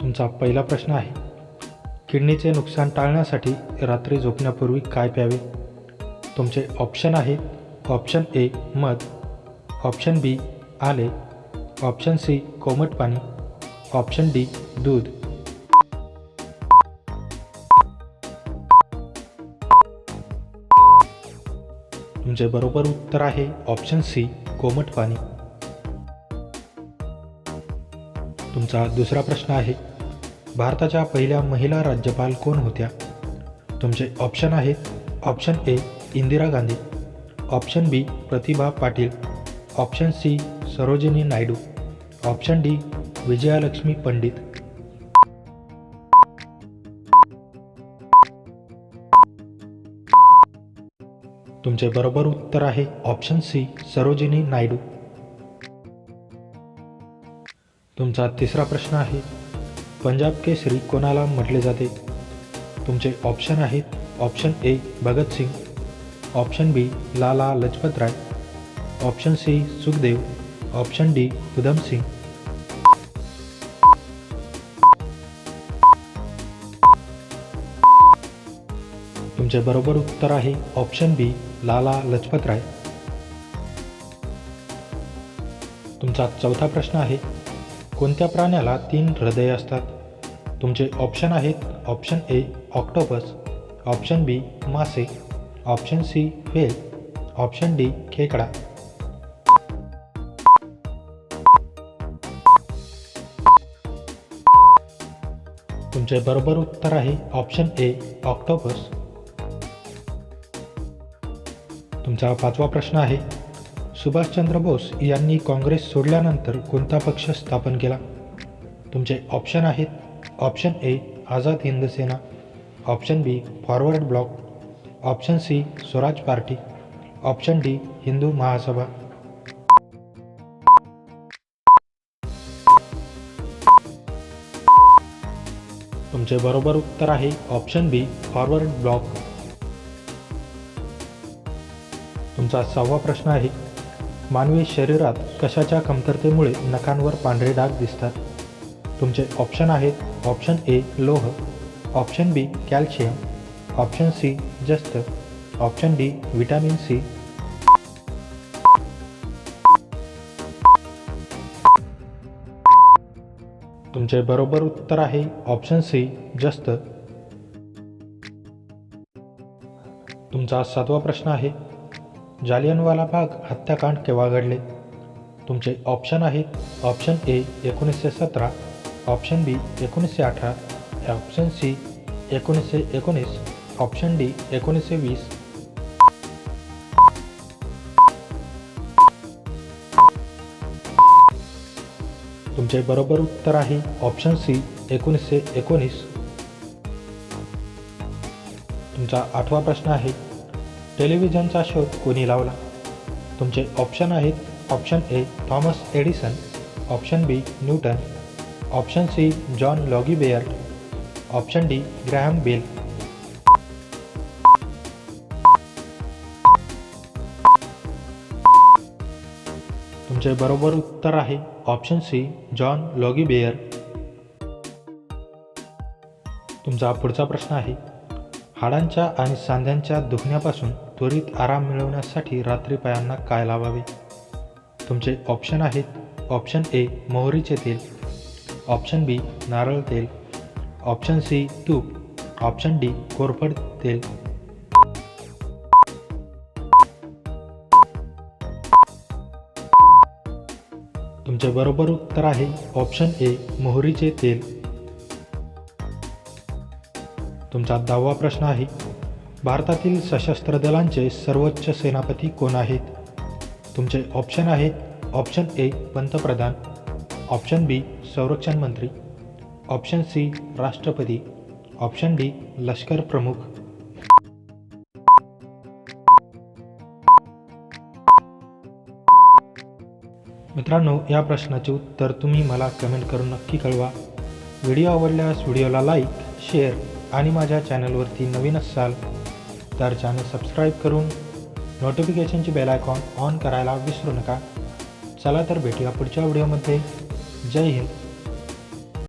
तुमचा पहिला प्रश्न आहे, किडनीचे नुकसान टाळण्यासाठी रात्री झोपण्यापूर्वी काय प्यावे? तुमचे ऑप्शन आहेत, ऑप्शन ए मध, ऑप्शन बी आले, ऑप्शन सी कोमट पाणी, ऑप्शन डी दूध. तुमचे बरोबर उत्तर आहे ऑप्शन सी कोमट पाणी. तुमचा दुसरा प्रश्न आहे, भारताच्या पहिल्या महिला राज्यपाल कोण होत्या? तुमचे ऑप्शन आहेत, option A Indira Gandhi, option B Pratibha Patil, option C Sarojini Naidu, option D Vijayalakshmi Pandit. तुमचे बरोबर उत्तर आहे ऑप्शन सी सरोजिनी नायडू. तुमचा तिसरा प्रश्न आहे, पंजाब केसरी कोणाला म्हटले जाते? तुमचे ऑप्शन आहेत, option A Bhagat Singh, option B Lala Lajpat Rai, option C Sukhdev, option D Udham Singh. तुमचे बरोबर उत्तर आहे ऑप्शन बी लाला लजपत राय. तुमचा चौथा प्रश्न आहे, कोणत्या प्राण्याला 3 हृदये असतात? तुमचे ऑप्शन आहेत, option A octopus, option B मासे, option C whale, option D खेकडा. तुमचे बरोबर उत्तर आहे ऑप्शन ए ऑक्टोपस. तुमचा पाचवा प्रश्न आहे, सुभाषचंद्र बोस यांनी काँग्रेस सोडल्यानंतर कोणता पक्ष स्थापन केला? तुमचे ऑप्शन आहेत, option A Azad Hind Sena, option B forward bloc, option C Swaraj party, option D Hindu Mahasabha. तुमचे बरोबर उत्तर आहे ऑप्शन बी फॉरवर्ड ब्लॉक. तुमचा 6वा प्रश्न आहे, मानवी शरीरात कशाच्या कमतरतेमुळे नखांवर पांढरे डाग दिसतात? तुमचे ऑप्शन आहेत, ऑप्शन ए लोह, ऑप्शन बी कॅल्शियम, ऑप्शन सी जस्त, ऑप्शन डी व्हिटॅमिन सी. तुमचे बरोबर उत्तर आहे ऑप्शन सी जस्त. तुमचा 7वा प्रश्न आहे, जालियनवाला बाग हत्याकांड केव्हा घडले? तुमचे ऑप्शन आहेत, option A 1917, option B 1918, option C 1919, option D 1920. तुमचे बरोबर उत्तर आहे ऑप्शन सी 1919. तुमचा 8वा प्रश्न आहे, टेलिव्हिजनचा शोध कोणी लावला? तुमचे ऑप्शन आहेत, option A Thomas Edison, option B Newton, option C John Logie Baird, option D Graham Bell. तुमचे बरोबर उत्तर आहे option C John Logie Baird. तुमचा पुढचा प्रश्न आहे, हाडांच्या आणि सांध्यांच्या दुखण्यापासून त्वरित आराम मिळवण्यासाठी रात्री पायांना काय लावावे? तुमचे ऑप्शन आहेत, ऑप्शन ए मोहरीचे तेल, ऑप्शन बी नारळ तेल, ऑप्शन सी तूप, ऑप्शन डी कोरफड तेल. तुमचे बरोबर उत्तर आहे ऑप्शन ए मोहरीचे तेल. तुमचा 10वा प्रश्न आहे, भारतातील सशस्त्र दलांचे सर्वोच्च सेनापती कोण आहेत? तुमचे ऑप्शन आहेत, ऑप्शन ए पंतप्रधान, ऑप्शन बी संरक्षण मंत्री, ऑप्शन सी राष्ट्रपती, ऑप्शन डी लष्कर प्रमुख. मित्रांनो, या प्रश्नाचे उत्तर तुम्ही मला कमेंट करून नक्की कळवा. व्हिडिओ आवडल्यास व्हिडिओला लाईक, शेअर आणि माझ्या चॅनलवरती नवीन असाल तर चॅनल सबस्क्राईब करून नोटिफिकेशनची बेल आयकॉन ऑन करायला विसरू नका. चला तर भेटूया पुढच्या व्हिडिओमध्ये. जय हिंद.